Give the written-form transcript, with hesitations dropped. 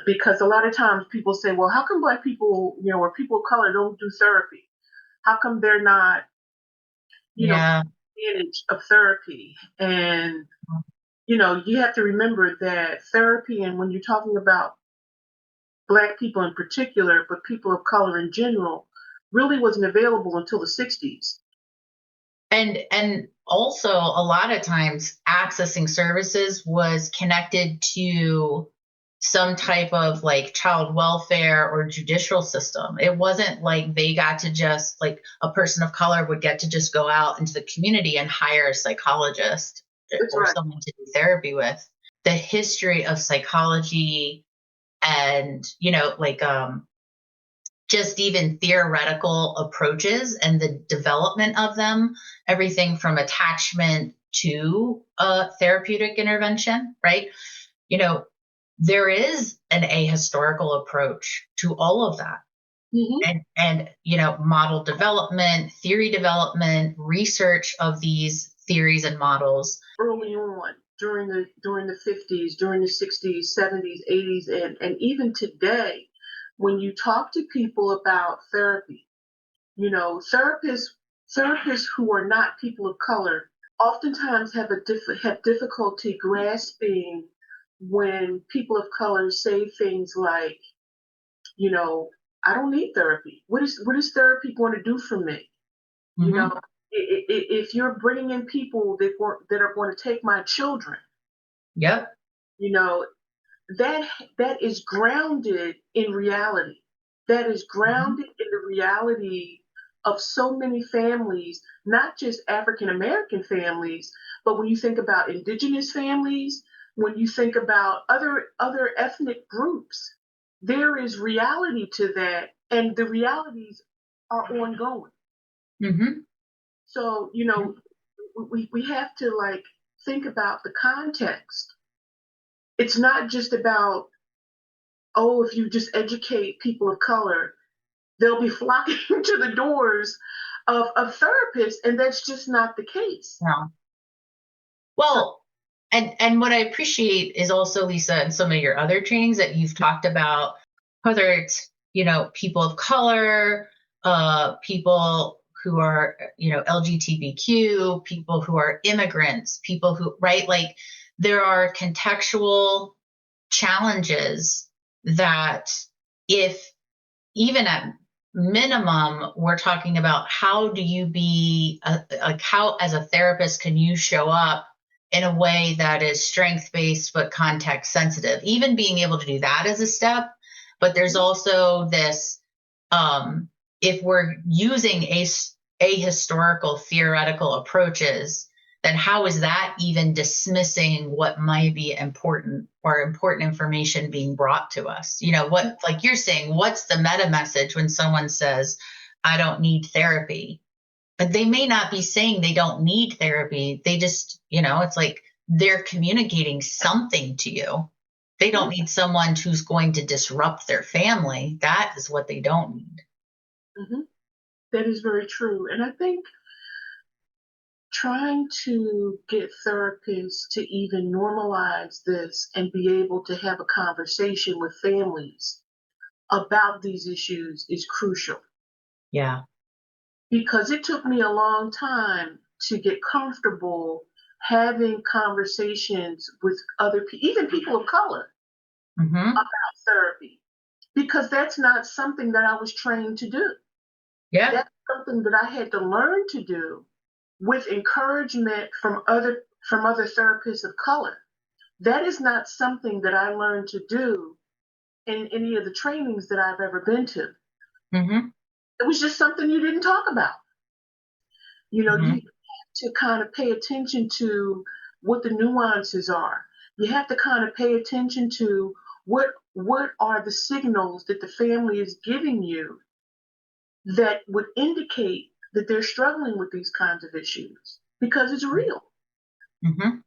Because a lot of times people say, well, how come Black people, or people of color don't do therapy? How come they're not, Yeah. advantage of therapy? And, you have to remember that therapy, and when you're talking about Black people in particular, but people of color in general, really wasn't available until the 60s. And also a lot of times accessing services was connected to some type of like child welfare or judicial system. It wasn't like they got to just like a person of color would get to just go out into the community and hire a psychologist That's or right. someone to do therapy with. The history of psychology and, just even theoretical approaches and the development of them, everything from attachment to therapeutic intervention, right? You know, there is an ahistorical approach to all of that. Mm-hmm. And model development, theory development, research of these theories and models. Early on, during the 50s, during the 60s, 70s, 80s, and even today, when you talk to people about therapy, therapists who are not people of color oftentimes have difficulty grasping when people of color say things like, you know, I don't need therapy. What is therapy going to do for me? You know, Mm-hmm. if you're bringing in people that are going to take my children, Yep. you know, that that is grounded in reality. That is Mm-hmm. grounded in the reality of so many families, not just African American families, but when you think about indigenous families, when you think about other ethnic groups, there is reality to that, and the realities are ongoing. Mm-hmm. So, we have to like think about the context. It's not just about, oh, if you just educate people of color, they'll be flocking to the doors of therapists, and that's just not the case. Yeah. So, Well, and what I appreciate is also, Lisa, in some of your other trainings that you've talked about, whether it's, people of color, people who are, LGBTQ, people who are immigrants, people who, right? Like there are contextual challenges that if even at minimum, we're talking about how do you be like how as a therapist can you show up in a way that is strength based but context sensitive, even being able to do that as a step. But there's also this, if we're using a historical theoretical approaches, then how is that even dismissing what might be important or important information being brought to us? What, like you're saying, what's the meta message when someone says, I don't need therapy? But they may not be saying they don't need therapy. They just, it's like they're communicating something to you. They don't need someone who's going to disrupt their family. That is what they don't need. mm-hmm, that is very true. And I think trying to get therapists to even normalize this and be able to have a conversation with families about these issues is crucial, Yeah. because it took me a long time to get comfortable having conversations with other people, even people of color, Hmm. about therapy, because that's not something that I was trained to do. Yeah. That's something that I had to learn to do with encouragement from other therapists of color. That is not something that I learned to do in any of the trainings that I've ever been to. Hmm. It was just something you didn't talk about. You Hmm. have to kind of pay attention to what the nuances are. You have to kind of pay attention to what are the signals that the family is giving you that would indicate that they're struggling with these kinds of issues, because it's real. Hmm.